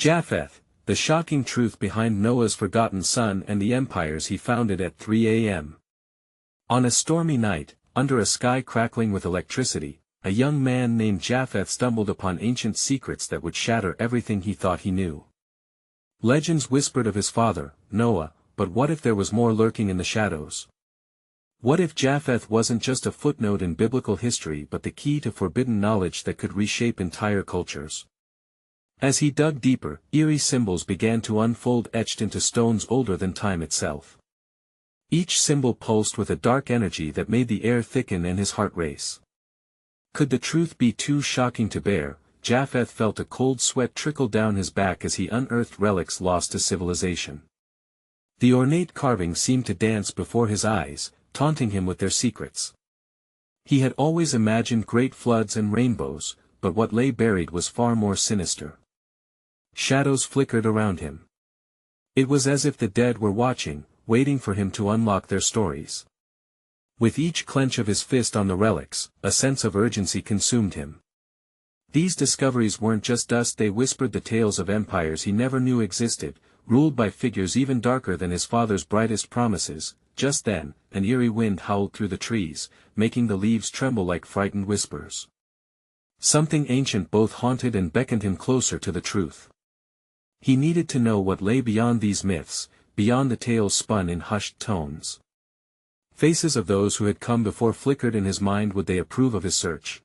Japheth, the shocking truth behind Noah's forgotten son and the empires he founded at 3 a.m. On a stormy night, under a sky crackling with electricity, a young man named Japheth stumbled upon ancient secrets that would shatter everything he thought he knew. Legends whispered of his father, Noah, but what if there was more lurking in the shadows? What if Japheth wasn't just a footnote in biblical history but the key to forbidden knowledge that could reshape entire cultures? As he dug deeper, eerie symbols began to unfold etched into stones older than time itself. Each symbol pulsed with a dark energy that made the air thicken and his heart race. Could the truth be too shocking to bear? Japheth felt a cold sweat trickle down his back as he unearthed relics lost to civilization. The ornate carvings seemed to dance before his eyes, taunting him with their secrets. He had always imagined great floods and rainbows, but what lay buried was far more sinister. Shadows flickered around him. It was as if the dead were watching, waiting for him to unlock their stories. With each clench of his fist on the relics, a sense of urgency consumed him. These discoveries weren't just dust, they whispered the tales of empires he never knew existed, ruled by figures even darker than his father's brightest promises. Just then, an eerie wind howled through the trees, making the leaves tremble like frightened whispers. Something ancient both haunted and beckoned him closer to the truth. He needed to know what lay beyond these myths, beyond the tales spun in hushed tones. Faces of those who had come before flickered in his mind. Would they approve of his search?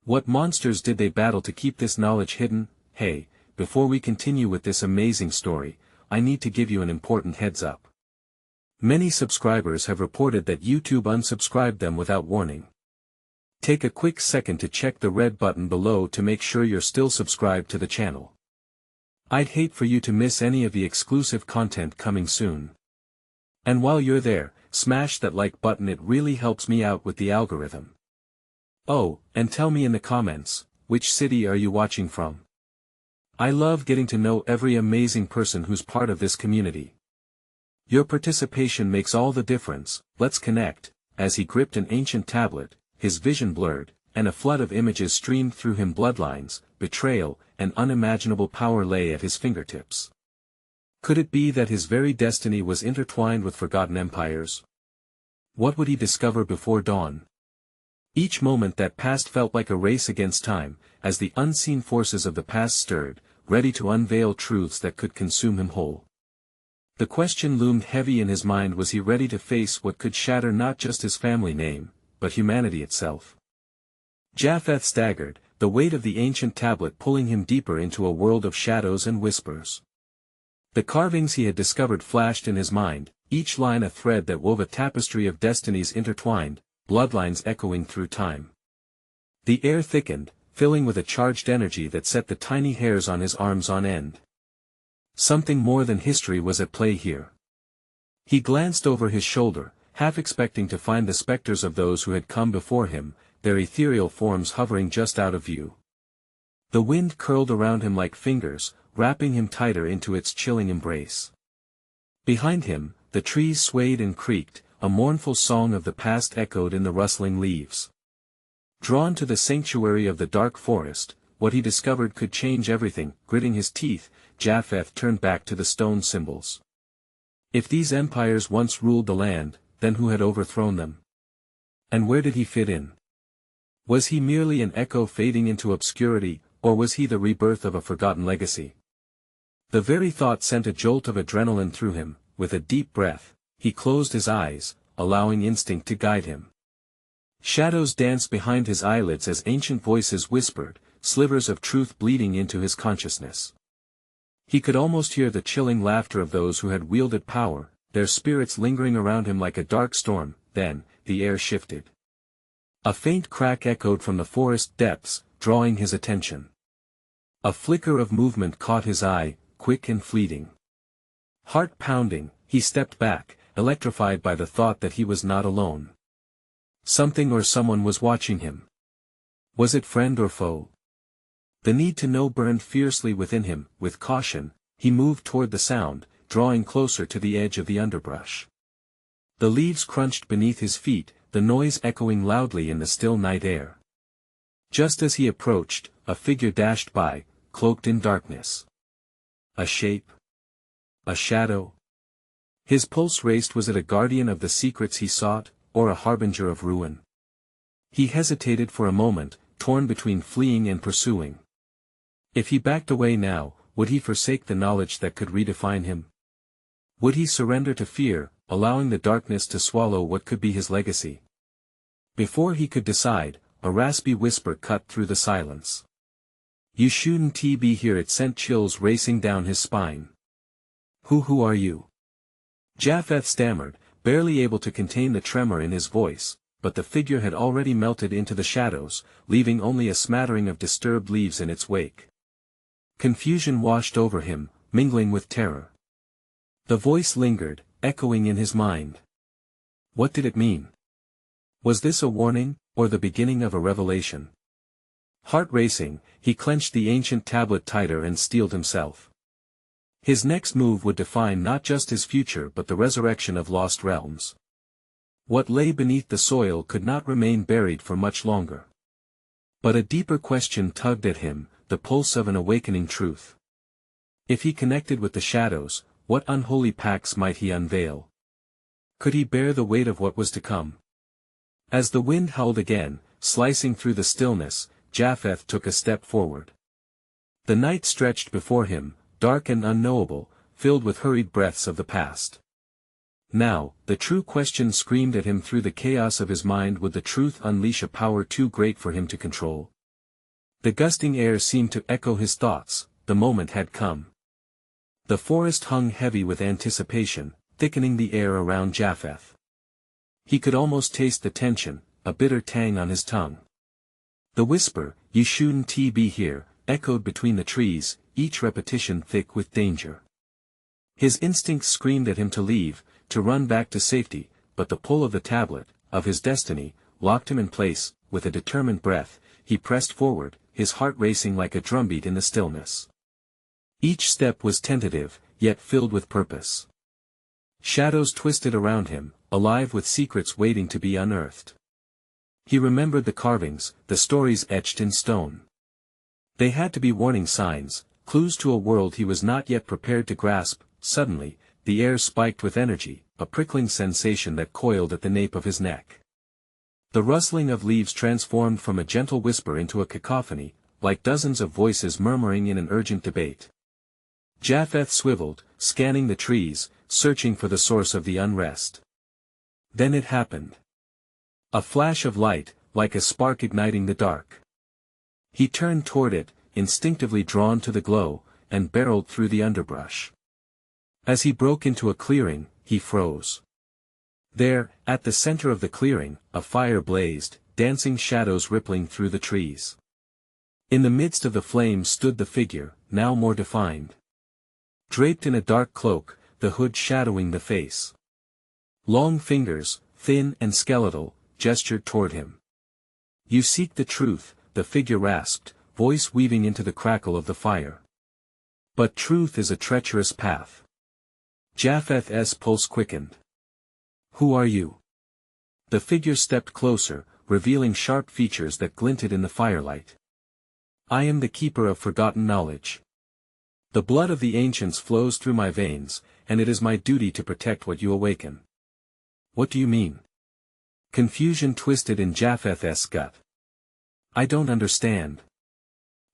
What monsters did they battle to keep this knowledge hidden? Hey, before we continue with this amazing story, I need to give you an important heads up. Many subscribers have reported that YouTube unsubscribed them without warning. Take a quick second to check the red button below to make sure you're still subscribed to the channel. I'd hate for you to miss any of the exclusive content coming soon. And while you're there, smash that like button, it really helps me out with the algorithm. Oh, and tell me in the comments, which city are you watching from? I love getting to know every amazing person who's part of this community. Your participation makes all the difference. Let's connect. As he gripped an ancient tablet, his vision blurred, and a flood of images streamed through him. Bloodlines, betrayal, and unimaginable power lay at his fingertips. Could it be that his very destiny was intertwined with forgotten empires? What would he discover before dawn? Each moment that passed felt like a race against time, as the unseen forces of the past stirred, ready to unveil truths that could consume him whole. The question loomed heavy in his mind: was he ready to face what could shatter not just his family name, but humanity itself? Japheth staggered, the weight of the ancient tablet pulling him deeper into a world of shadows and whispers. The carvings he had discovered flashed in his mind, each line a thread that wove a tapestry of destinies intertwined, bloodlines echoing through time. The air thickened, filling with a charged energy that set the tiny hairs on his arms on end. Something more than history was at play here. He glanced over his shoulder, half expecting to find the specters of those who had come before him, their ethereal forms hovering just out of view. The wind curled around him like fingers, wrapping him tighter into its chilling embrace. Behind him, the trees swayed and creaked, a mournful song of the past echoed in the rustling leaves. Drawn to the sanctuary of the dark forest, what he discovered could change everything. Gritting his teeth, Japheth turned back to the stone symbols. If these empires once ruled the land, then who had overthrown them? And where did he fit in? Was he merely an echo fading into obscurity, or was he the rebirth of a forgotten legacy? The very thought sent a jolt of adrenaline through him. With a deep breath, he closed his eyes, allowing instinct to guide him. Shadows danced behind his eyelids as ancient voices whispered, slivers of truth bleeding into his consciousness. He could almost hear the chilling laughter of those who had wielded power, their spirits lingering around him like a dark storm. Then, the air shifted. A faint crack echoed from the forest depths, drawing his attention. A flicker of movement caught his eye, quick and fleeting. Heart pounding, he stepped back, electrified by the thought that he was not alone. Something or someone was watching him. Was it friend or foe? The need to know burned fiercely within him. With caution, he moved toward the sound, drawing closer to the edge of the underbrush. The leaves crunched beneath his feet, the noise echoing loudly in the still night air. Just as he approached, a figure dashed by, cloaked in darkness. A shape? A shadow? His pulse raced. Was it a guardian of the secrets he sought, or a harbinger of ruin? He hesitated for a moment, torn between fleeing and pursuing. If he backed away now, would he forsake the knowledge that could redefine him? Would he surrender to fear, allowing the darkness to swallow what could be his legacy? Before he could decide, a raspy whisper cut through the silence. "You shouldn't be here." It sent chills racing down his spine. Who are you?" Japheth stammered, barely able to contain the tremor in his voice, but the figure had already melted into the shadows, leaving only a smattering of disturbed leaves in its wake. Confusion washed over him, mingling with terror. The voice lingered, echoing in his mind. What did it mean? Was this a warning, or the beginning of a revelation? Heart racing, he clenched the ancient tablet tighter and steeled himself. His next move would define not just his future but the resurrection of lost realms. What lay beneath the soil could not remain buried for much longer. But a deeper question tugged at him, the pulse of an awakening truth. If he connected with the shadows, what unholy pacts might he unveil? Could he bear the weight of what was to come? As the wind howled again, slicing through the stillness, Japheth took a step forward. The night stretched before him, dark and unknowable, filled with hurried breaths of the past. Now, the true question screamed at him through the chaos of his mind: would the truth unleash a power too great for him to control? The gusting air seemed to echo his thoughts. The moment had come. The forest hung heavy with anticipation, thickening the air around Japheth. He could almost taste the tension, a bitter tang on his tongue. The whisper, "You shouldn't be here," echoed between the trees, each repetition thick with danger. His instincts screamed at him to leave, to run back to safety, but the pull of the tablet, of his destiny, locked him in place. With a determined breath, he pressed forward, his heart racing like a drumbeat in the stillness. Each step was tentative, yet filled with purpose. Shadows twisted around him, alive with secrets waiting to be unearthed. He remembered the carvings, the stories etched in stone. They had to be warning signs, clues to a world he was not yet prepared to grasp. Suddenly, the air spiked with energy, a prickling sensation that coiled at the nape of his neck. The rustling of leaves transformed from a gentle whisper into a cacophony, like dozens of voices murmuring in an urgent debate. Japheth swiveled, scanning the trees, searching for the source of the unrest. Then it happened. A flash of light, like a spark igniting the dark. He turned toward it, instinctively drawn to the glow, and barreled through the underbrush. As he broke into a clearing, he froze. There, at the center of the clearing, a fire blazed, dancing shadows rippling through the trees. In the midst of the flames stood the figure, now more defined. Draped in a dark cloak, the hood shadowing the face. Long fingers, thin and skeletal, gestured toward him. "You seek the truth," the figure rasped, voice weaving into the crackle of the fire. "But truth is a treacherous path." Japheth's pulse quickened. "Who are you?" The figure stepped closer, revealing sharp features that glinted in the firelight. "I am the keeper of forgotten knowledge. The blood of the ancients flows through my veins, and it is my duty to protect what you awaken." "What do you mean?" Confusion twisted in Japheth's gut. "I don't understand."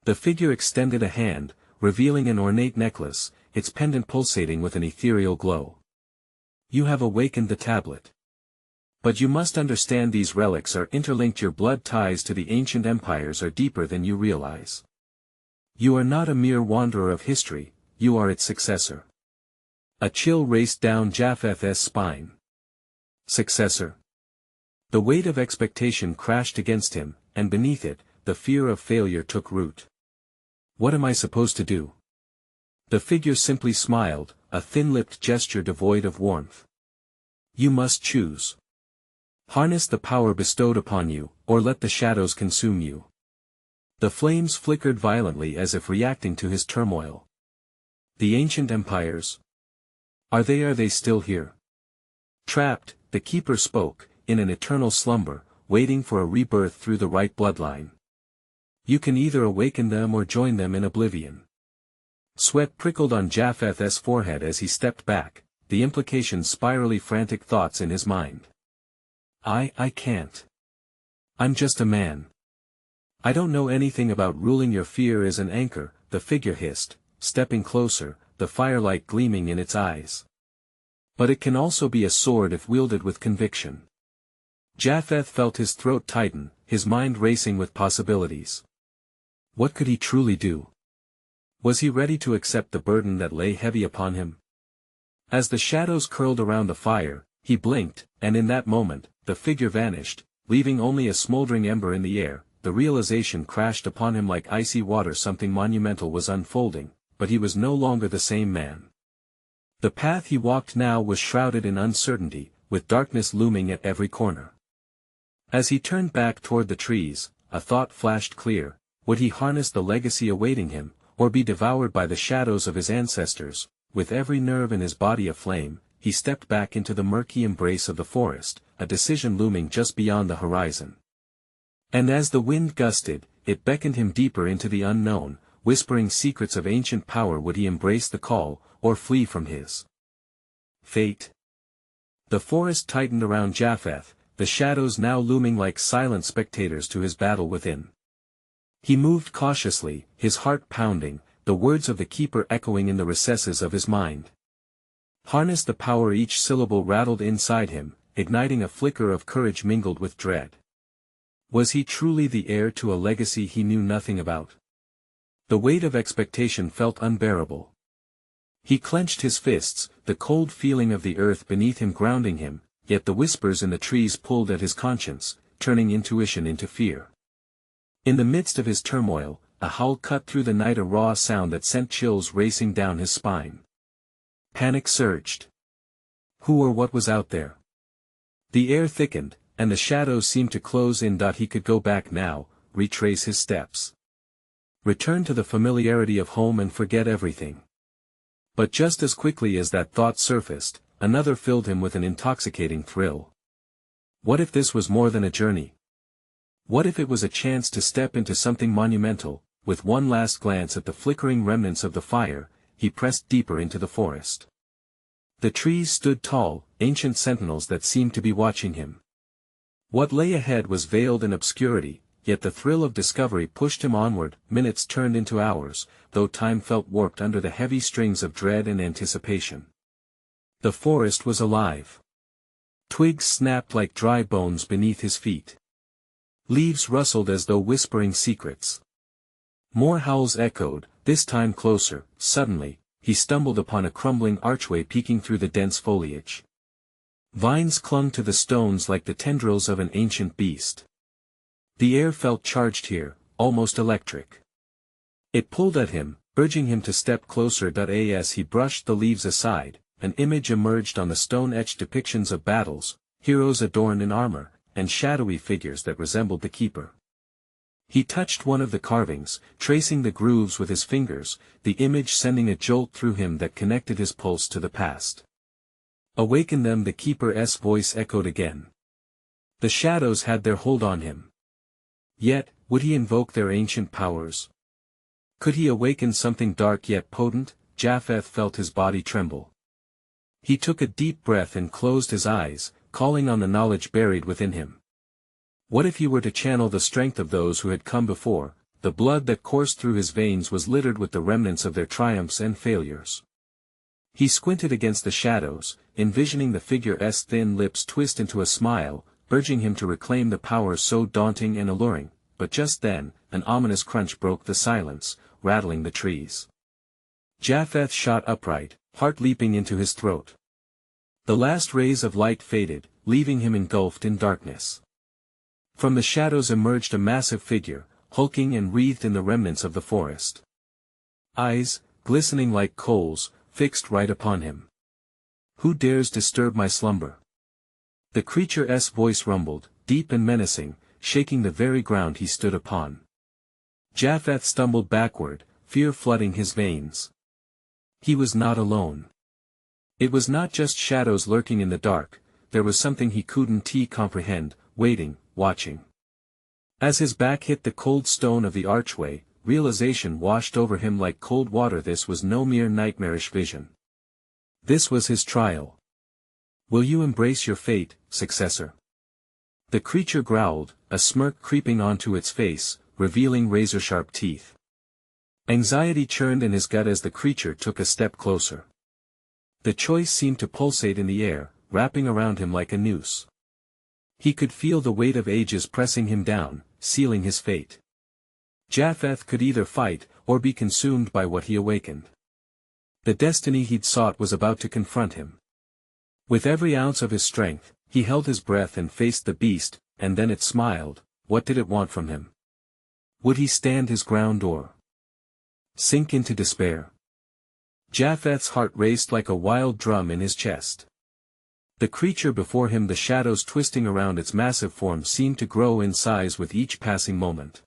The figure extended a hand, revealing an ornate necklace, its pendant pulsating with an ethereal glow. "You have awakened the tablet. But you must understand these relics are interlinked. Your blood ties to the ancient empires are deeper than you realize. You are not a mere wanderer of history, you are its successor." A chill raced down Japheth's spine. Successor? The weight of expectation crashed against him, and beneath it, the fear of failure took root. "What am I supposed to do?" The figure simply smiled, a thin-lipped gesture devoid of warmth. "You must choose. Harness the power bestowed upon you, or let the shadows consume you." The flames flickered violently as if reacting to his turmoil. "The ancient empires? Are they still here?" "Trapped," the keeper spoke, "in an eternal slumber, waiting for a rebirth through the right bloodline. You can either awaken them or join them in oblivion." Sweat prickled on Japheth's forehead as he stepped back, the implications spirally frantic thoughts in his mind. I can't. I'm just a man. I don't know anything about ruling your fear as an anchor, the figure hissed, stepping closer, the firelight gleaming in its eyes. But it can also be a sword if wielded with conviction. Japheth felt his throat tighten, his mind racing with possibilities. What could he truly do? Was he ready to accept the burden that lay heavy upon him? As the shadows curled around the fire, he blinked, and in that moment, the figure vanished, leaving only a smoldering ember in the air. The realization crashed upon him like icy water. Something monumental was unfolding, but he was no longer the same man. The path he walked now was shrouded in uncertainty, with darkness looming at every corner. As he turned back toward the trees, a thought flashed clear: would he harness the legacy awaiting him, or be devoured by the shadows of his ancestors? With every nerve in his body aflame, he stepped back into the murky embrace of the forest, a decision looming just beyond the horizon. And as the wind gusted, it beckoned him deeper into the unknown, whispering secrets of ancient power. Would he embrace the call, or flee from his fate? The forest tightened around Japheth, the shadows now looming like silent spectators to his battle within. He moved cautiously, his heart pounding, the words of the keeper echoing in the recesses of his mind. Harness the power. Each syllable rattled inside him, igniting a flicker of courage mingled with dread. Was he truly the heir to a legacy he knew nothing about? The weight of expectation felt unbearable. He clenched his fists, the cold feeling of the earth beneath him grounding him, yet the whispers in the trees pulled at his conscience, turning intuition into fear. In the midst of his turmoil, a howl cut through the night, a raw sound that sent chills racing down his spine. Panic surged. Who or what was out there? The air thickened, and the shadows seemed to close in. He could go back now, retrace his steps. Return to the familiarity of home and forget everything. But just as quickly as that thought surfaced, another filled him with an intoxicating thrill. What if this was more than a journey? What if it was a chance to step into something monumental? With one last glance at the flickering remnants of the fire, he pressed deeper into the forest. The trees stood tall, ancient sentinels that seemed to be watching him. What lay ahead was veiled in obscurity, yet the thrill of discovery pushed him onward. Minutes turned into hours, though time felt warped under the heavy strings of dread and anticipation. The forest was alive. Twigs snapped like dry bones beneath his feet. Leaves rustled as though whispering secrets. More howls echoed, this time closer. Suddenly, he stumbled upon a crumbling archway peeking through the dense foliage. Vines clung to the stones like the tendrils of an ancient beast. The air felt charged here, almost electric. It pulled at him, urging him to step closer. As he brushed the leaves aside, an image emerged on the stone-etched depictions of battles, heroes adorned in armor, and shadowy figures that resembled the keeper. He touched one of the carvings, tracing the grooves with his fingers, the image sending a jolt through him that connected his pulse to the past. Awaken them, the keeper's voice echoed again. The shadows had their hold on him. Yet, would he invoke their ancient powers? Could he awaken something dark yet potent? Japheth felt his body tremble. He took a deep breath and closed his eyes, calling on the knowledge buried within him. What if he were to channel the strength of those who had come before? The blood that coursed through his veins was littered with the remnants of their triumphs and failures. He squinted against the shadows, envisioning the figure's thin lips twist into a smile, urging him to reclaim the power so daunting and alluring. But just then, an ominous crunch broke the silence, rattling the trees. Japheth shot upright, heart leaping into his throat. The last rays of light faded, leaving him engulfed in darkness. From the shadows emerged a massive figure, hulking and wreathed in the remnants of the forest. Eyes, glistening like coals, fixed right upon him. Who dares disturb my slumber? The creature's voice rumbled, deep and menacing, shaking the very ground he stood upon. Japheth stumbled backward, fear flooding his veins. He was not alone. It was not just shadows lurking in the dark, there was something he couldn't comprehend, waiting, watching. As his back hit the cold stone of the archway, realization washed over him like cold water. This was no mere nightmarish vision. This was his trial. Will you embrace your fate, successor? The creature growled, a smirk creeping onto its face, revealing razor-sharp teeth. Anxiety churned in his gut as the creature took a step closer. The choice seemed to pulsate in the air, wrapping around him like a noose. He could feel the weight of ages pressing him down, sealing his fate. Japheth could either fight, or be consumed by what he awakened. The destiny he'd sought was about to confront him. With every ounce of his strength, he held his breath and faced the beast, and then it smiled. What did it want from him? Would he stand his ground or sink into despair? Japheth's heart raced like a wild drum in his chest. The creature before him, the shadows twisting around its massive form, seemed to grow in size with each passing moment.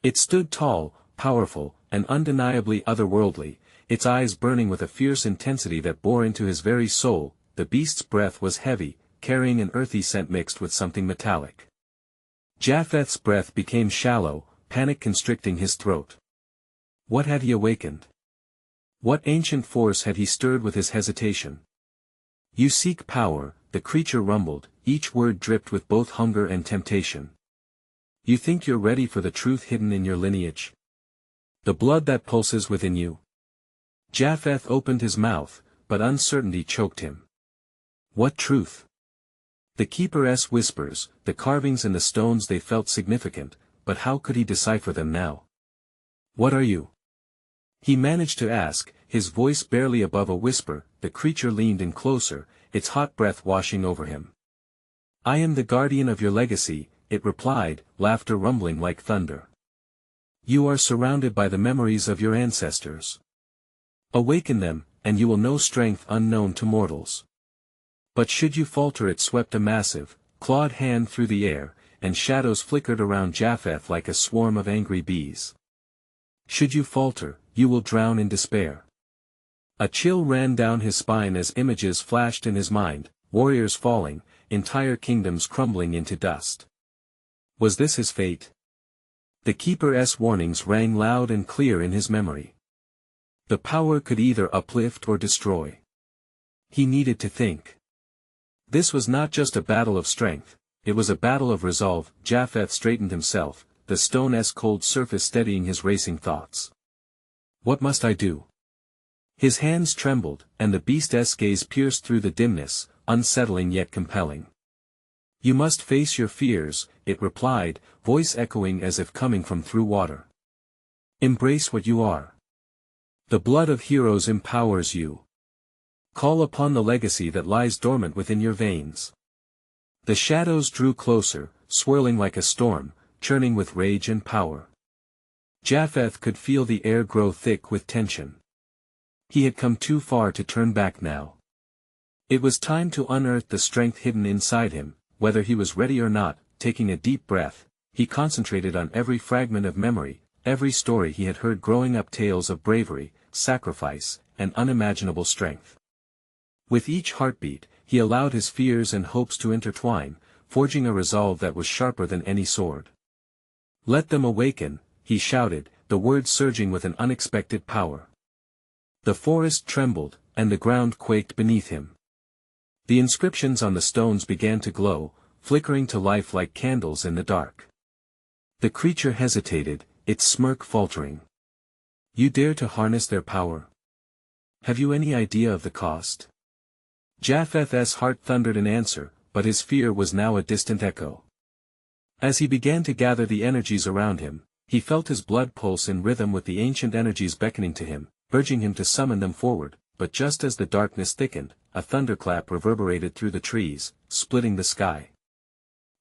It stood tall, powerful, and undeniably otherworldly, its eyes burning with a fierce intensity that bore into his very soul. The beast's breath was heavy, carrying an earthy scent mixed with something metallic. Japheth's breath became shallow, panic constricting his throat. What had he awakened? What ancient force had he stirred with his hesitation? You seek power, the creature rumbled, each word dripped with both hunger and temptation. You think you're ready for the truth hidden in your lineage? The blood that pulses within you? Japheth opened his mouth, but uncertainty choked him. What truth? The keeper's whispers, the carvings and the stones, they felt significant, but how could he decipher them now? What are you? He managed to ask, his voice barely above a whisper. The creature leaned in closer, its hot breath washing over him. I am the guardian of your legacy, it replied, laughter rumbling like thunder. You are surrounded by the memories of your ancestors. Awaken them, and you will know strength unknown to mortals. But should you falter, it swept a massive, clawed hand through the air, and shadows flickered around Japheth like a swarm of angry bees. Should you falter, you will drown in despair. A chill ran down his spine as images flashed in his mind, warriors falling, entire kingdoms crumbling into dust. Was this his fate? The keeper's warnings rang loud and clear in his memory. The power could either uplift or destroy. He needed to think. This was not just a battle of strength, it was a battle of resolve. Japheth straightened himself, the stone's cold surface steadying his racing thoughts. What must I do? His hands trembled, and the beast's gaze pierced through the dimness, unsettling yet compelling. You must face your fears, it replied, voice echoing as if coming from through water. Embrace what you are. The blood of heroes empowers you. Call upon the legacy that lies dormant within your veins. The shadows drew closer, swirling like a storm, churning with rage and power. Japheth could feel the air grow thick with tension. He had come too far to turn back now. It was time to unearth the strength hidden inside him. Whether he was ready or not, taking a deep breath, he concentrated on every fragment of memory, every story he had heard growing up, tales of bravery, sacrifice, and unimaginable strength. With each heartbeat, he allowed his fears and hopes to intertwine, forging a resolve that was sharper than any sword. Let them awaken, he shouted, the words surging with an unexpected power. The forest trembled, and the ground quaked beneath him. The inscriptions on the stones began to glow, flickering to life like candles in the dark. The creature hesitated, its smirk faltering. You dare to harness their power? Have you any idea of the cost? Japheth's heart thundered in answer, but his fear was now a distant echo. As he began to gather the energies around him, he felt his blood pulse in rhythm with the ancient energies beckoning to him, urging him to summon them forward. But just as the darkness thickened, a thunderclap reverberated through the trees, splitting the sky.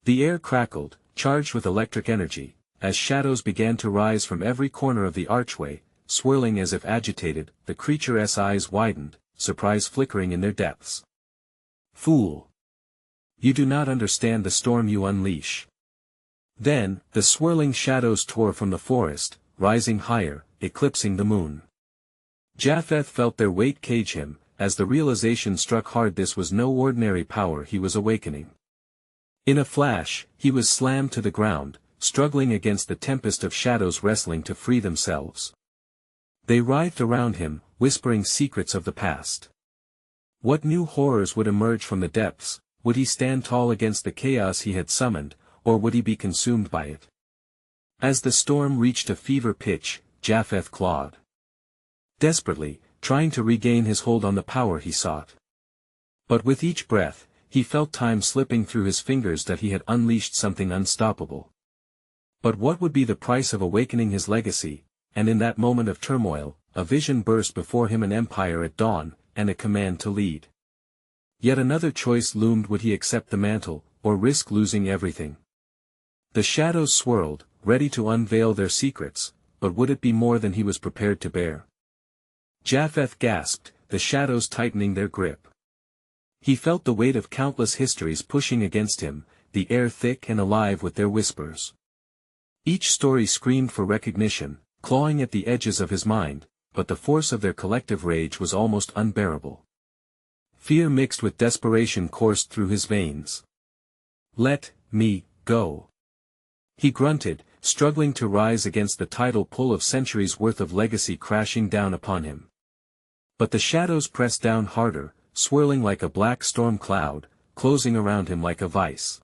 The air crackled, charged with electric energy, as shadows began to rise from every corner of the archway, swirling as if agitated. The creature's eyes widened, surprise flickering in their depths. Fool! You do not understand the storm you unleash. Then, the swirling shadows tore from the forest, rising higher, eclipsing the moon. Japheth felt their weight cage him, as the realization struck hard. This was no ordinary power he was awakening. In a flash, he was slammed to the ground, struggling against the tempest of shadows wrestling to free themselves. They writhed around him, whispering secrets of the past. What new horrors would emerge from the depths? Would he stand tall against the chaos he had summoned, or would he be consumed by it? As the storm reached a fever pitch, Japheth clawed desperately, trying to regain his hold on the power he sought. But with each breath, he felt time slipping through his fingers that he had unleashed something unstoppable. But what would be the price of awakening his legacy? And in that moment of turmoil, a vision burst before him: an empire at dawn, and a command to lead. Yet another choice loomed: would he accept the mantle, or risk losing everything? The shadows swirled, ready to unveil their secrets, but would it be more than he was prepared to bear? Japheth gasped, the shadows tightening their grip. He felt the weight of countless histories pushing against him, the air thick and alive with their whispers. Each story screamed for recognition, clawing at the edges of his mind, but the force of their collective rage was almost unbearable. Fear mixed with desperation coursed through his veins. "Let me go," he grunted, struggling to rise against the tidal pull of centuries' worth of legacy crashing down upon him. But the shadows pressed down harder, swirling like a black storm cloud, closing around him like a vice.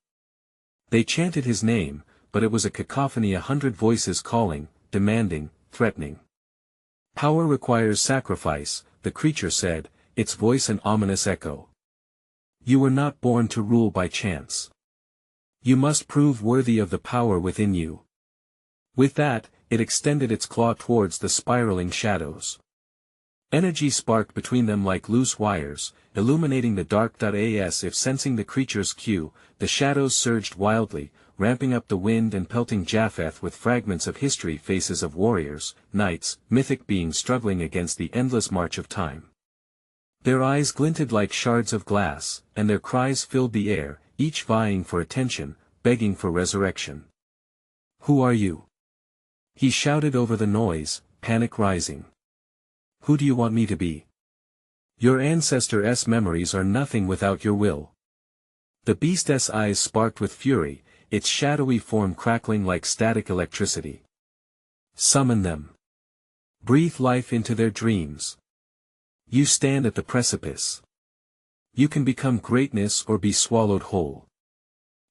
They chanted his name, but it was a cacophony, 100 voices calling, demanding, threatening. "Power requires sacrifice," the creature said, its voice an ominous echo. "You were not born to rule by chance. You must prove worthy of the power within you." With that, it extended its claw towards the spiraling shadows. Energy sparked between them like loose wires, illuminating the dark. As if sensing the creature's cue, the shadows surged wildly, ramping up the wind and pelting Japheth with fragments of history, faces of warriors, knights, mythic beings struggling against the endless march of time. Their eyes glinted like shards of glass, and their cries filled the air, each vying for attention, begging for resurrection. "Who are you?" he shouted over the noise, panic rising. "Who do you want me to be? Your ancestors' memories are nothing without your will." The beast's eyes sparked with fury, its shadowy form crackling like static electricity. "Summon them. Breathe life into their dreams. You stand at the precipice. You can become greatness or be swallowed whole."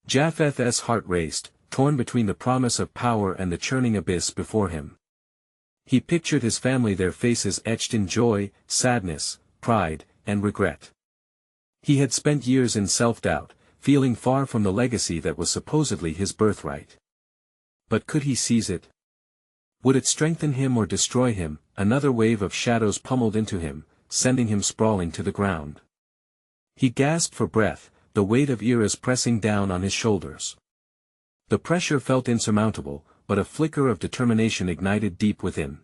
Japheth's heart raced, torn between the promise of power and the churning abyss before him. He pictured his family, their faces etched in joy, sadness, pride, and regret. He had spent years in self-doubt, feeling far from the legacy that was supposedly his birthright. But could he seize it? Would it strengthen him or destroy him? Another wave of shadows pummeled into him, sending him sprawling to the ground. He gasped for breath, the weight of eras pressing down on his shoulders. The pressure felt insurmountable, but a flicker of determination ignited deep within.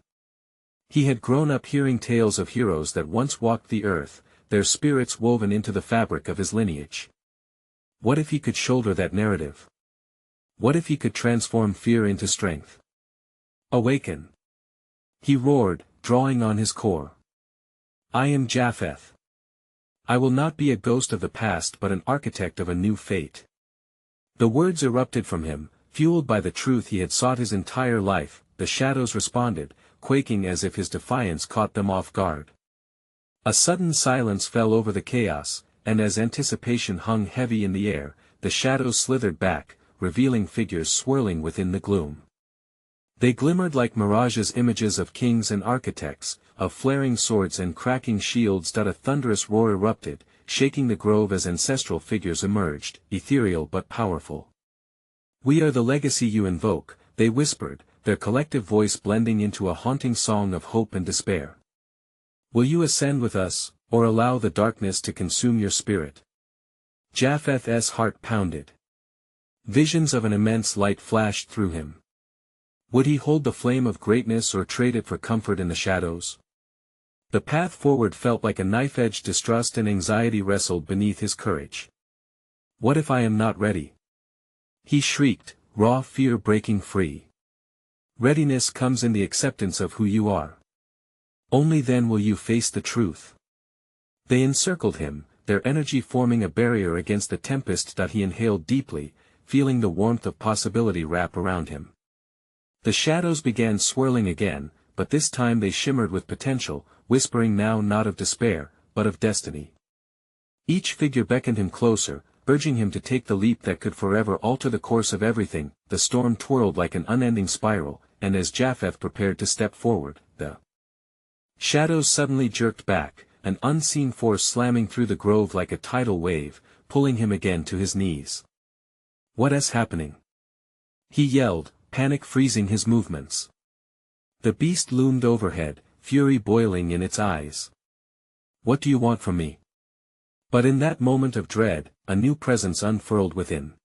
He had grown up hearing tales of heroes that once walked the earth, their spirits woven into the fabric of his lineage. What if he could shoulder that narrative? What if he could transform fear into strength? "Awaken!" he roared, drawing on his core. "I am Japheth. I will not be a ghost of the past but an architect of a new fate." The words erupted from him, fueled by the truth he had sought his entire life. The shadows responded, quaking as if his defiance caught them off guard. A sudden silence fell over the chaos, and as anticipation hung heavy in the air, the shadows slithered back, revealing figures swirling within the gloom. They glimmered like mirages, images of kings and architects, of flaring swords and cracking shields. A thunderous roar erupted, shaking the grove as ancestral figures emerged, ethereal but powerful. "We are the legacy you invoke," they whispered, their collective voice blending into a haunting song of hope and despair. "Will you ascend with us, or allow the darkness to consume your spirit?" Japheth's heart pounded. Visions of an immense light flashed through him. Would he hold the flame of greatness or trade it for comfort in the shadows? The path forward felt like a knife-edge. Distrust and anxiety wrestled beneath his courage. "What if I am not ready?" he shrieked, raw fear breaking free. "Readiness comes in the acceptance of who you are. Only then will you face the truth." They encircled him, their energy forming a barrier against the tempest that he inhaled deeply, feeling the warmth of possibility wrap around him. The shadows began swirling again, but this time they shimmered with potential, whispering now not of despair, but of destiny. Each figure beckoned him closer, urging him to take the leap that could forever alter the course of everything. The storm twirled like an unending spiral, and as Japheth prepared to step forward, the shadows suddenly jerked back, an unseen force slamming through the grove like a tidal wave, pulling him again to his knees. "What is happening?" he yelled, panic freezing his movements. The beast loomed overhead, fury boiling in its eyes. "What do you want from me?" But in that moment of dread, a new presence unfurled within.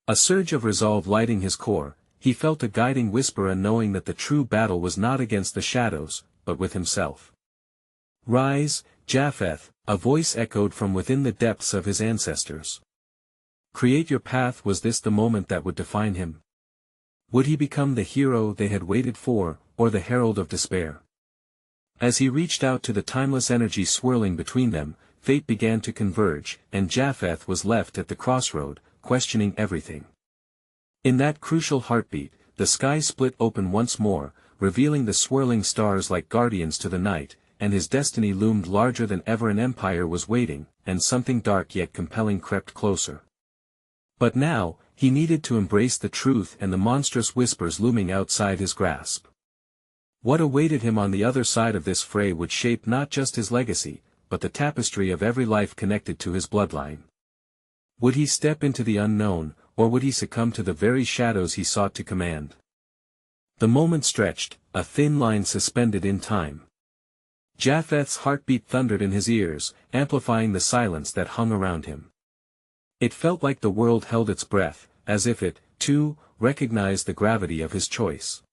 A surge of resolve lighting his core, he felt a guiding whisper, and knowing that the true battle was not against the shadows, but with himself. "Rise, Japheth," a voice echoed from within the depths of his ancestors. Create your path. Was this the moment that would define him? Would he become the hero they had waited for, or the herald of despair? As he reached out to the timeless energy swirling between them, fate began to converge, and Japheth was left at the crossroad, questioning everything. In that crucial heartbeat, the sky split open once more, revealing the swirling stars like guardians to the night, and his destiny loomed larger than ever. An empire was waiting, and something dark yet compelling crept closer. But now, he needed to embrace the truth and the monstrous whispers looming outside his grasp. What awaited him on the other side of this fray would shape not just his legacy, but the tapestry of every life connected to his bloodline. Would he step into the unknown, or would he succumb to the very shadows he sought to command? The moment stretched, a thin line suspended in time. Japheth's heartbeat thundered in his ears, amplifying the silence that hung around him. It felt like the world held its breath, as if it, too, recognized the gravity of his choice.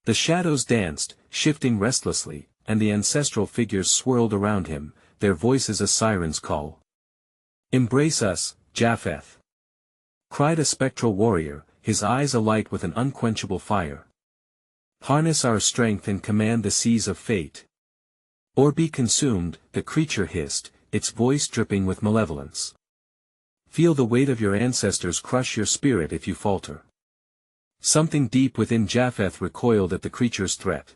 The shadows danced, shifting restlessly, and the ancestral figures swirled around him, their voices a siren's call. "Embrace us, Japheth!" cried a spectral warrior, his eyes alight with an unquenchable fire. "Harness our strength and command the seas of fate." "Or be consumed," the creature hissed, its voice dripping with malevolence. "Feel the weight of your ancestors crush your spirit if you falter." Something deep within Japheth recoiled at the creature's threat.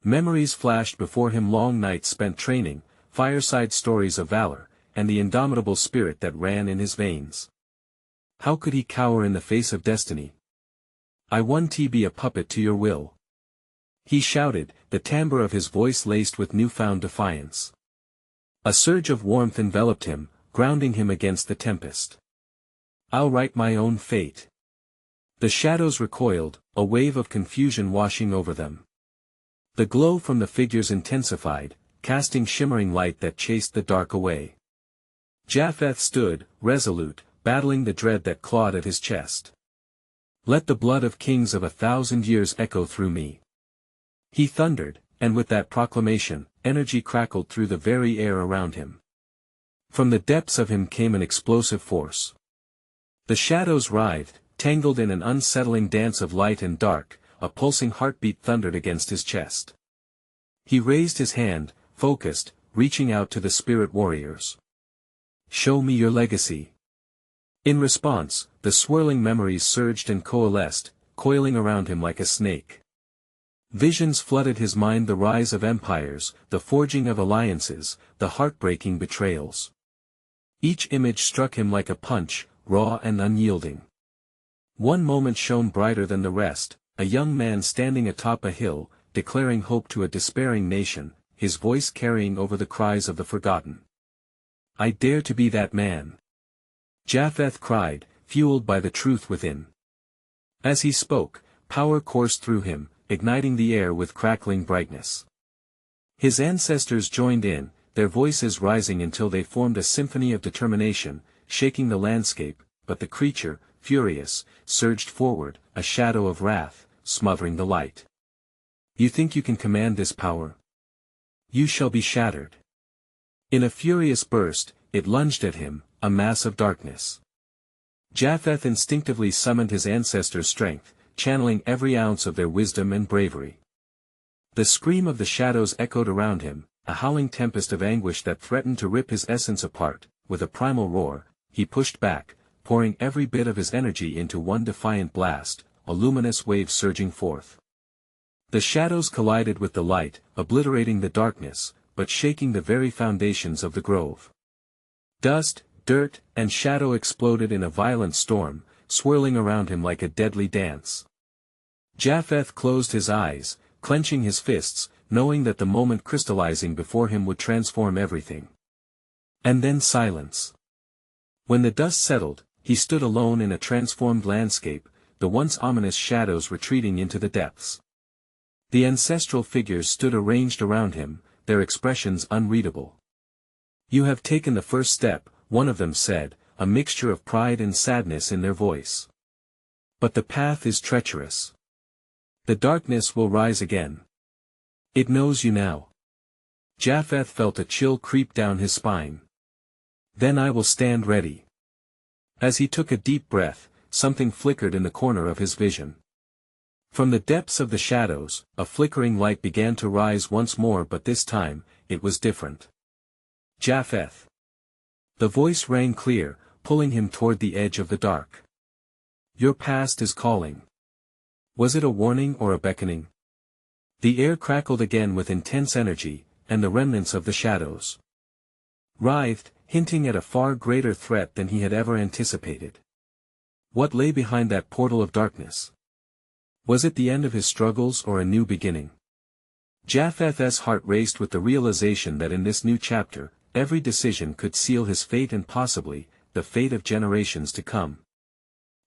Memories flashed before him, long nights spent training, fireside stories of valor, and the indomitable spirit that ran in his veins. How could he cower in the face of destiny? "I want to be a puppet to your will," he shouted, the timbre of his voice laced with newfound defiance. A surge of warmth enveloped him, grounding him against the tempest. "I'll write my own fate." The shadows recoiled, a wave of confusion washing over them. The glow from the figures intensified, casting shimmering light that chased the dark away. Japheth stood, resolute, battling the dread that clawed at his chest. "Let the blood of kings of 1,000 years echo through me," he thundered, and with that proclamation, energy crackled through the very air around him. From the depths of him came an explosive force. The shadows writhed, tangled in an unsettling dance of light and dark, a pulsing heartbeat thundered against his chest. He raised his hand, focused, reaching out to the spirit warriors. "Show me your legacy." In response, the swirling memories surged and coalesced, coiling around him like a snake. Visions flooded his mind: the rise of empires, the forging of alliances, the heartbreaking betrayals. Each image struck him like a punch, raw and unyielding. One moment shone brighter than the rest, a young man standing atop a hill, declaring hope to a despairing nation, his voice carrying over the cries of the forgotten. "I dare to be that man," Japheth cried, fueled by the truth within. As he spoke, power coursed through him, igniting the air with crackling brightness. His ancestors joined in, their voices rising until they formed a symphony of determination, shaking the landscape, but the creature, furious, surged forward, a shadow of wrath, smothering the light. "You think you can command this power? You shall be shattered." In a furious burst, it lunged at him, a mass of darkness. Japheth instinctively summoned his ancestors' strength, channeling every ounce of their wisdom and bravery. The scream of the shadows echoed around him, a howling tempest of anguish that threatened to rip his essence apart. With a primal roar, he pushed back, pouring every bit of his energy into one defiant blast, a luminous wave surging forth. The shadows collided with the light, obliterating the darkness, but shaking the very foundations of the grove. Dust, dirt, and shadow exploded in a violent storm, swirling around him like a deadly dance. Japheth closed his eyes, clenching his fists, knowing that the moment crystallizing before him would transform everything. And then silence. When the dust settled, he stood alone in a transformed landscape, the once ominous shadows retreating into the depths. The ancestral figures stood arranged around him, their expressions unreadable. "You have taken the first step," one of them said, a mixture of pride and sadness in their voice. "But the path is treacherous. The darkness will rise again. It knows you now." Japheth felt a chill creep down his spine. "Then I will stand ready." As he took a deep breath, something flickered in the corner of his vision. From the depths of the shadows, a flickering light began to rise once more, but this time, it was different. "Japheth." The voice rang clear, pulling him toward the edge of the dark. "Your past is calling." Was it a warning or a beckoning? The air crackled again with intense energy, and the remnants of the shadows writhed, hinting at a far greater threat than he had ever anticipated. What lay behind that portal of darkness? Was it the end of his struggles or a new beginning? Japheth's heart raced with the realization that in this new chapter, every decision could seal his fate and possibly, the fate of generations to come.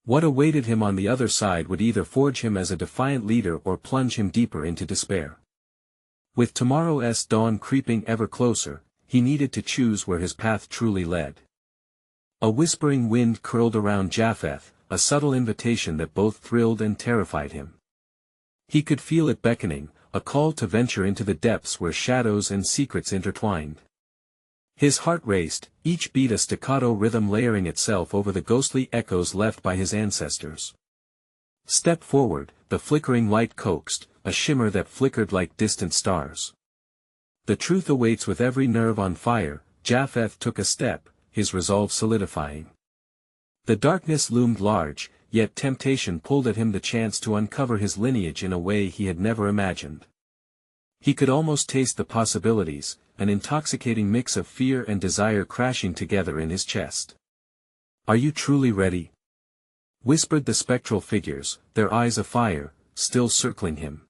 What awaited him on the other side would either forge him as a defiant leader or plunge him deeper into despair. With tomorrow's dawn creeping ever closer, he needed to choose where his path truly led. A whispering wind curled around Japheth, a subtle invitation that both thrilled and terrified him. He could feel it beckoning, a call to venture into the depths where shadows and secrets intertwined. His heart raced, each beat a staccato rhythm layering itself over the ghostly echoes left by his ancestors. "Step forward," the flickering light coaxed, a shimmer that flickered like distant stars. "The truth awaits with every nerve on fire." Japheth took a step, his resolve solidifying. The darkness loomed large, yet temptation pulled at him the chance to uncover his lineage in a way he had never imagined. He could almost taste the possibilities, an intoxicating mix of fear and desire crashing together in his chest. "Are you truly ready?" whispered the spectral figures, their eyes afire, still circling him.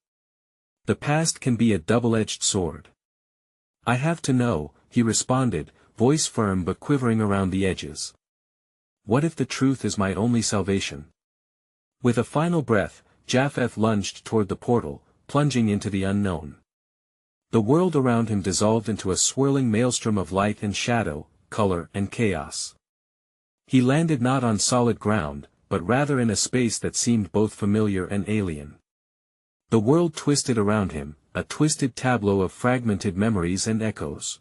"The past can be a double-edged sword." "I have to know," he responded, voice firm but quivering around the edges. "What if the truth is my only salvation?" With a final breath, Japheth lunged toward the portal, plunging into the unknown. The world around him dissolved into a swirling maelstrom of light and shadow, color and chaos. He landed not on solid ground, but rather in a space that seemed both familiar and alien. The world twisted around him, a twisted tableau of fragmented memories and echoes.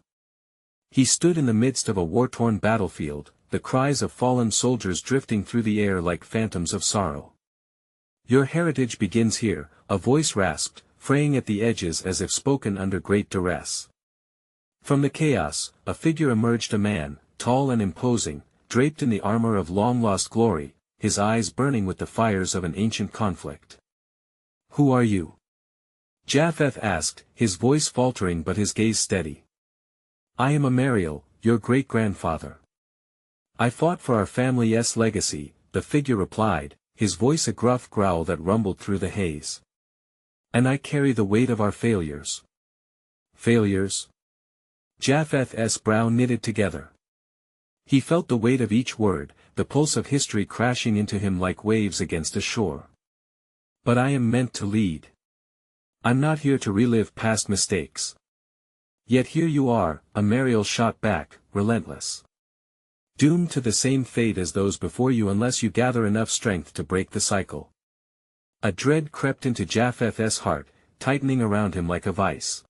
He stood in the midst of a war-torn battlefield, the cries of fallen soldiers drifting through the air like phantoms of sorrow. "Your heritage begins here," a voice rasped, fraying at the edges as if spoken under great duress. From the chaos, a figure emerged, a man, tall and imposing, draped in the armor of long-lost glory, his eyes burning with the fires of an ancient conflict. "Who are you?" Japheth asked, his voice faltering but his gaze steady. "I am Amariel, your great-grandfather. I fought for our family's legacy," the figure replied, his voice a gruff growl that rumbled through the haze. "And I carry the weight of our failures." "Failures?" Japheth's brow knitted together. He felt the weight of each word, the pulse of history crashing into him like waves against a shore. "But I am meant to lead. I'm not here to relive past mistakes." "Yet here you are," Amariel shot back, relentless. "Doomed to the same fate as those before you unless you gather enough strength to break the cycle." A dread crept into Japheth's heart, tightening around him like a vice.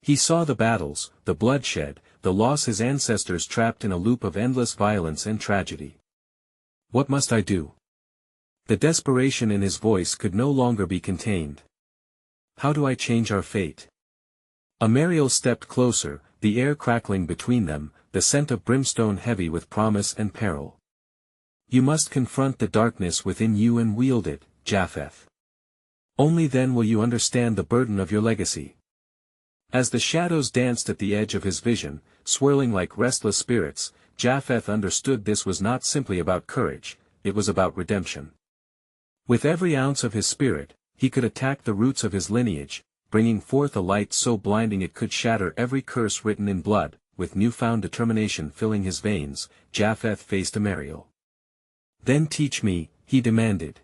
He saw the battles, the bloodshed, the loss, his ancestors trapped in a loop of endless violence and tragedy. "What must I do?" The desperation in his voice could no longer be contained. "How do I change our fate?" Amariel stepped closer, the air crackling between them, the scent of brimstone heavy with promise and peril. You must confront the darkness within you and wield it, Japheth. Only then will you understand the burden of your legacy. As the shadows danced at the edge of his vision, swirling like restless spirits, Japheth understood this was not simply about courage, it was about redemption. With every ounce of his spirit, he could attack the roots of his lineage, bringing forth a light so blinding it could shatter every curse written in blood. With newfound determination filling his veins, Japheth faced Amariel. Then teach me, he demanded.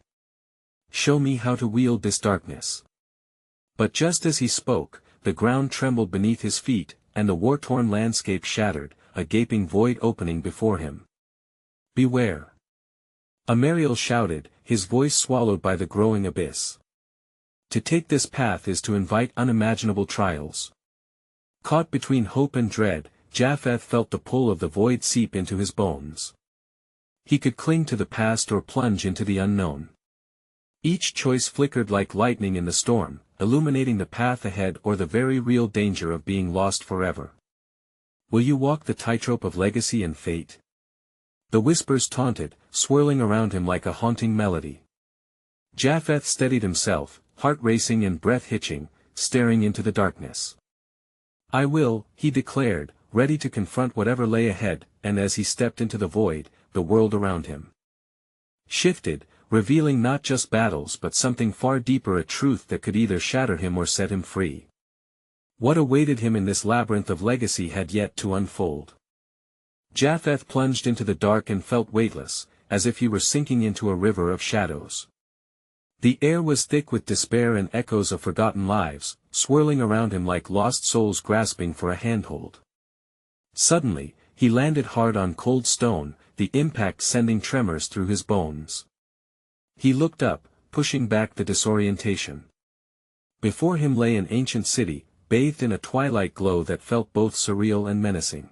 Show me how to wield this darkness. But just as he spoke, the ground trembled beneath his feet, and the war-torn landscape shattered, a gaping void opening before him. Beware! Amariel shouted, his voice swallowed by the growing abyss. To take this path is to invite unimaginable trials. Caught between hope and dread, Japheth felt the pull of the void seep into his bones. He could cling to the past or plunge into the unknown. Each choice flickered like lightning in the storm, illuminating the path ahead or the very real danger of being lost forever. Will you walk the tightrope of legacy and fate? The whispers taunted, swirling around him like a haunting melody. Japheth steadied himself, heart racing and breath hitching, staring into the darkness. I will, he declared, ready to confront whatever lay ahead, and as he stepped into the void, the world around him shifted, revealing not just battles but something far deeper, a truth that could either shatter him or set him free. What awaited him in this labyrinth of legacy had yet to unfold. Japheth plunged into the dark and felt weightless, as if he were sinking into a river of shadows. The air was thick with despair and echoes of forgotten lives, swirling around him like lost souls grasping for a handhold. Suddenly, he landed hard on cold stone, the impact sending tremors through his bones. He looked up, pushing back the disorientation. Before him lay an ancient city, bathed in a twilight glow that felt both surreal and menacing.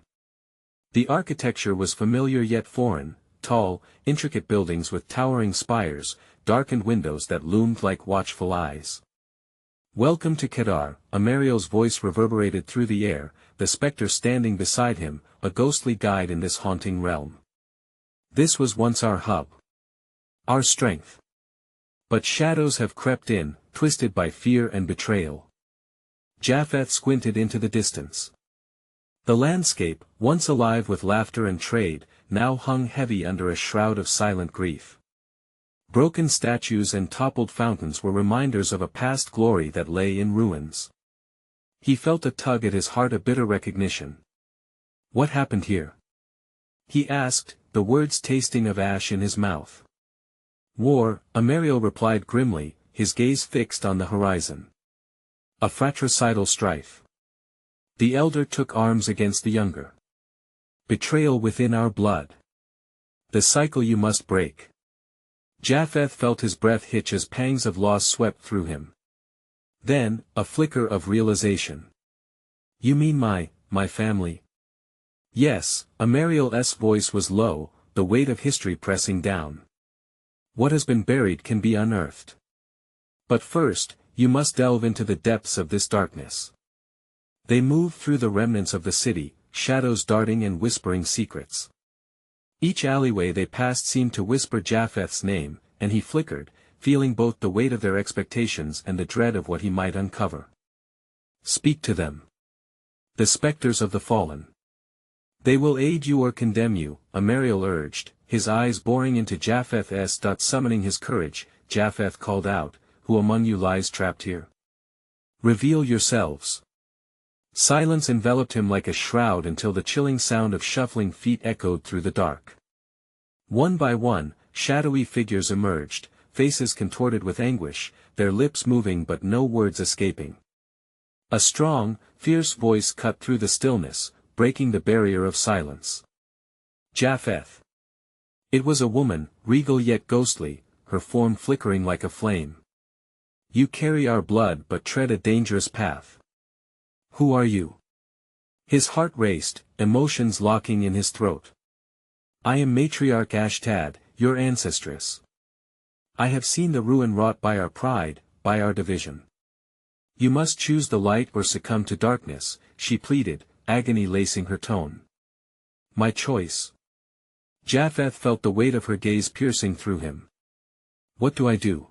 The architecture was familiar yet foreign, tall, intricate buildings with towering spires, darkened windows that loomed like watchful eyes. Welcome to Kedar, Amariel's voice reverberated through the air, the spectre standing beside him, a ghostly guide in this haunting realm. This was once our hub. Our strength. But shadows have crept in, twisted by fear and betrayal. Japheth squinted into the distance. The landscape, once alive with laughter and trade, now hung heavy under a shroud of silent grief. Broken statues and toppled fountains were reminders of a past glory that lay in ruins. He felt a tug at his heart, a bitter recognition. What happened here? He asked, the words tasting of ash in his mouth. War, Amariel replied grimly, his gaze fixed on the horizon. A fratricidal strife. The elder took arms against the younger. Betrayal within our blood. The cycle you must break. Japheth felt his breath hitch as pangs of loss swept through him. Then, a flicker of realization. You mean my family? Yes, Amariel's voice was low, the weight of history pressing down. What has been buried can be unearthed. But first, you must delve into the depths of this darkness. They moved through the remnants of the city, shadows darting and whispering secrets. Each alleyway they passed seemed to whisper Japheth's name, and he flickered, feeling both the weight of their expectations and the dread of what he might uncover. Speak to them. The specters of the fallen. They will aid you or condemn you, Amariel urged, his eyes boring into Japheth's. Summoning his courage, Japheth called out, who among you lies trapped here? Reveal yourselves. Silence enveloped him like a shroud until the chilling sound of shuffling feet echoed through the dark. One by one, shadowy figures emerged, faces contorted with anguish, their lips moving but no words escaping. A strong, fierce voice cut through the stillness, breaking the barrier of silence. Japheth. It was a woman, regal yet ghostly, her form flickering like a flame. You carry our blood but tread a dangerous path. Who are you? His heart raced, emotions locking in his throat. I am Matriarch Ashtad, your ancestress. I have seen the ruin wrought by our pride, by our division. You must choose the light or succumb to darkness, she pleaded, agony lacing her tone. My choice. Japheth felt the weight of her gaze piercing through him. What do I do?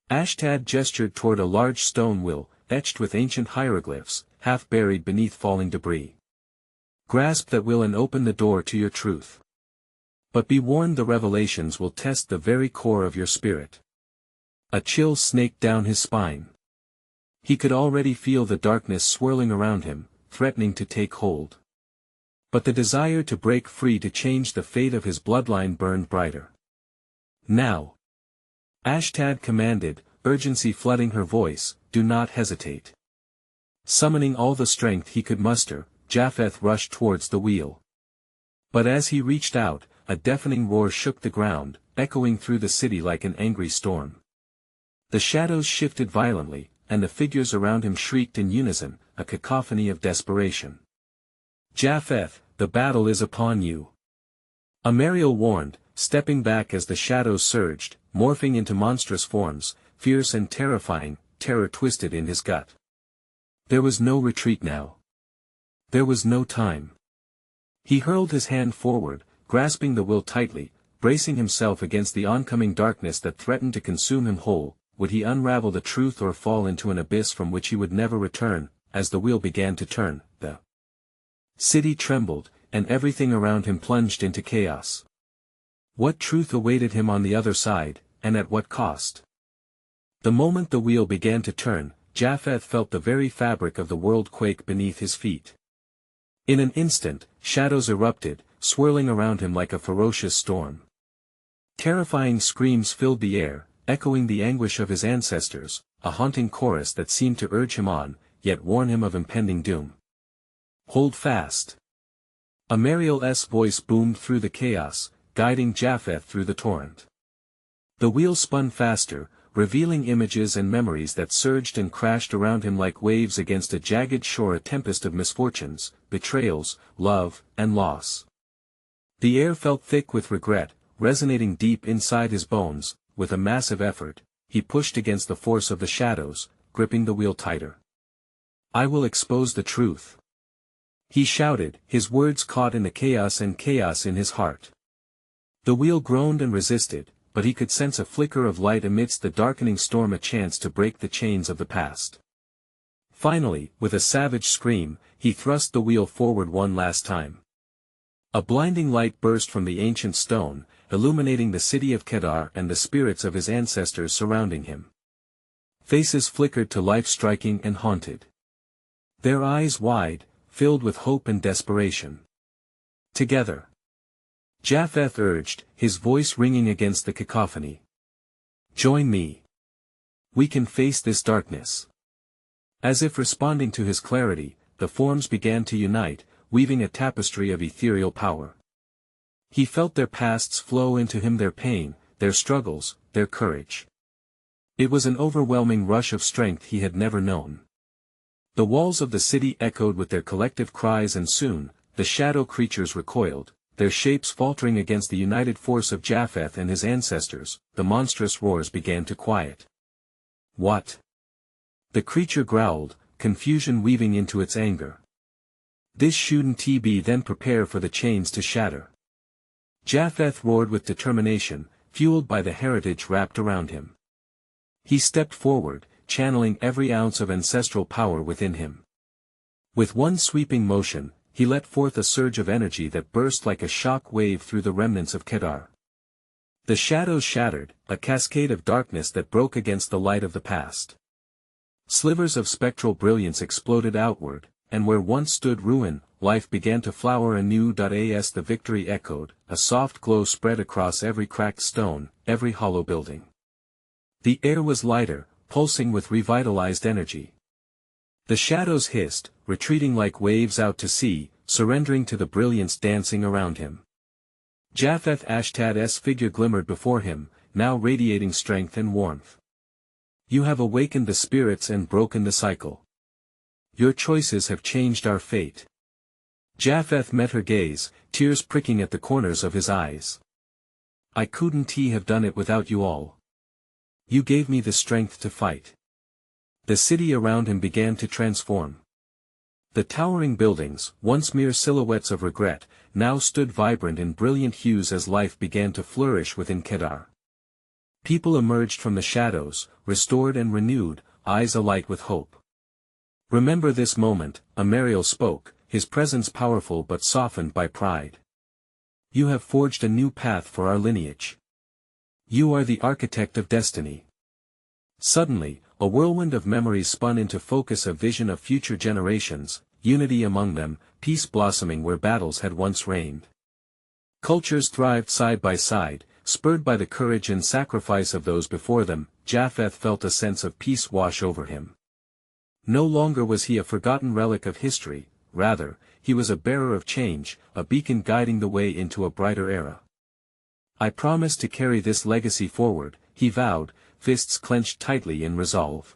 Ashtad gestured toward a large stone wheel, etched with ancient hieroglyphs, half buried beneath falling debris. Grasp that will and open the door to your truth. But be warned, the revelations will test the very core of your spirit. A chill snaked down his spine. He could already feel the darkness swirling around him, threatening to take hold. But the desire to break free to change the fate of his bloodline burned brighter. Now! Ashtad commanded, urgency flooding her voice, do not hesitate. Summoning all the strength he could muster, Japheth rushed towards the wheel. But as he reached out, a deafening roar shook the ground, echoing through the city like an angry storm. The shadows shifted violently, and the figures around him shrieked in unison, a cacophony of desperation. Japheth, the battle is upon you. Amariel warned, stepping back as the shadows surged, morphing into monstrous forms, fierce and terrifying, terror twisted in his gut. There was no retreat now. There was no time. He hurled his hand forward, grasping the will tightly, bracing himself against the oncoming darkness that threatened to consume him whole. Would he unravel the truth or fall into an abyss from which he would never return? As the wheel began to turn, the city trembled, and everything around him plunged into chaos. What truth awaited him on the other side, and at what cost? The moment the wheel began to turn, Japheth felt the very fabric of the world quake beneath his feet. In an instant, shadows erupted, swirling around him like a ferocious storm. Terrifying screams filled the air, echoing the anguish of his ancestors, a haunting chorus that seemed to urge him on, yet warn him of impending doom. Hold fast. Amariel's voice boomed through the chaos, guiding Japheth through the torrent. The wheel spun faster, revealing images and memories that surged and crashed around him like waves against a jagged shore, a tempest of misfortunes, betrayals, love, and loss. The air felt thick with regret, resonating deep inside his bones. With a massive effort, he pushed against the force of the shadows, gripping the wheel tighter. I will expose the truth. He shouted, his words caught in the chaos and chaos in his heart. The wheel groaned and resisted, but he could sense a flicker of light amidst the darkening storm, a chance to break the chains of the past. Finally, with a savage scream, he thrust the wheel forward one last time. A blinding light burst from the ancient stone, illuminating the city of Kedar and the spirits of his ancestors surrounding him. Faces flickered to life, striking and haunted. Their eyes wide, filled with hope and desperation. Together. Japheth urged, his voice ringing against the cacophony. Join me. We can face this darkness. As if responding to his clarity, the forms began to unite, weaving a tapestry of ethereal power. He felt their pasts flow into him, their pain, their struggles, their courage. It was an overwhelming rush of strength he had never known. The walls of the city echoed with their collective cries, and soon, the shadow creatures recoiled, their shapes faltering against the united force of Japheth and his ancestors. The monstrous roars began to quiet. What? The creature growled, confusion weaving into its anger. This shouldn't be. Then prepare for the chains to shatter. Japheth roared with determination, fueled by the heritage wrapped around him. He stepped forward, channeling every ounce of ancestral power within him. With one sweeping motion, he let forth a surge of energy that burst like a shock wave through the remnants of Kedar. The shadows shattered, a cascade of darkness that broke against the light of the past. Slivers of spectral brilliance exploded outward, and where once stood ruin, life began to flower anew. As the victory echoed, a soft glow spread across every cracked stone, every hollow building. The air was lighter, pulsing with revitalized energy. The shadows hissed, retreating like waves out to sea, surrendering to the brilliance dancing around him. Japheth Ashtad's figure glimmered before him, now radiating strength and warmth. You have awakened the spirits and broken the cycle. Your choices have changed our fate. Japheth met her gaze, tears pricking at the corners of his eyes. I couldn't have done it without you all. You gave me the strength to fight. The city around him began to transform. The towering buildings, once mere silhouettes of regret, now stood vibrant in brilliant hues as life began to flourish within Kedar. People emerged from the shadows, restored and renewed, eyes alight with hope. "Remember this moment," Amariel spoke, his presence powerful but softened by pride. "You have forged a new path for our lineage. You are the architect of destiny." Suddenly, a whirlwind of memories spun into focus, a vision of future generations, unity among them, peace blossoming where battles had once reigned. Cultures thrived side by side, spurred by the courage and sacrifice of those before them. Japheth felt a sense of peace wash over him. No longer was he a forgotten relic of history, rather, he was a bearer of change, a beacon guiding the way into a brighter era. "I promise to carry this legacy forward," he vowed, fists clenched tightly in resolve.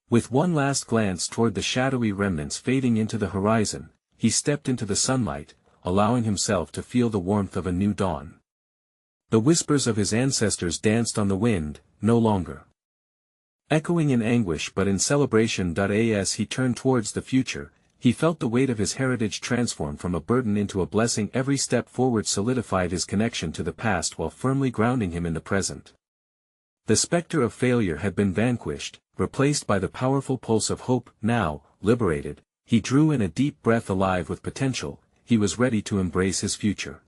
With one last glance toward the shadowy remnants fading into the horizon, he stepped into the sunlight, allowing himself to feel the warmth of a new dawn. The whispers of his ancestors danced on the wind, no longer echoing in anguish but in celebration. As he turned towards the future, he felt the weight of his heritage transform from a burden into a blessing. Every step forward solidified his connection to the past while firmly grounding him in the present. The specter of failure had been vanquished, replaced by the powerful pulse of hope. Now, liberated, he drew in a deep breath. Alive with potential, he was ready to embrace his future.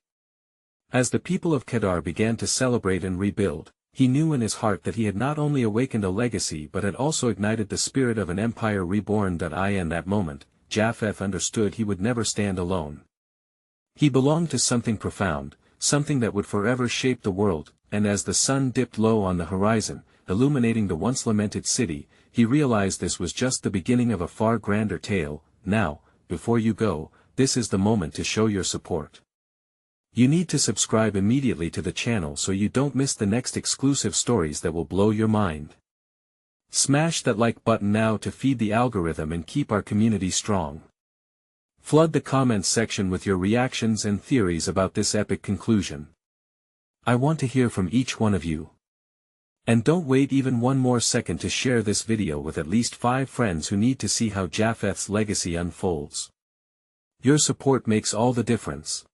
As the people of Kedar began to celebrate and rebuild, he knew in his heart that he had not only awakened a legacy but had also ignited the spirit of an empire reborn. In that moment, Japheth understood he would never stand alone. He belonged to something profound, something that would forever shape the world. And as the sun dipped low on the horizon, illuminating the once lamented city, he realized this was just the beginning of a far grander tale. Now, before you go, this is the moment to show your support. You need to subscribe immediately to the channel so you don't miss the next exclusive stories that will blow your mind. Smash that like button now to feed the algorithm and keep our community strong. Flood the comments section with your reactions and theories about this epic conclusion. I want to hear from each one of you. And don't wait even one more second to share this video with at least 5 friends who need to see how Japheth's legacy unfolds. Your support makes all the difference.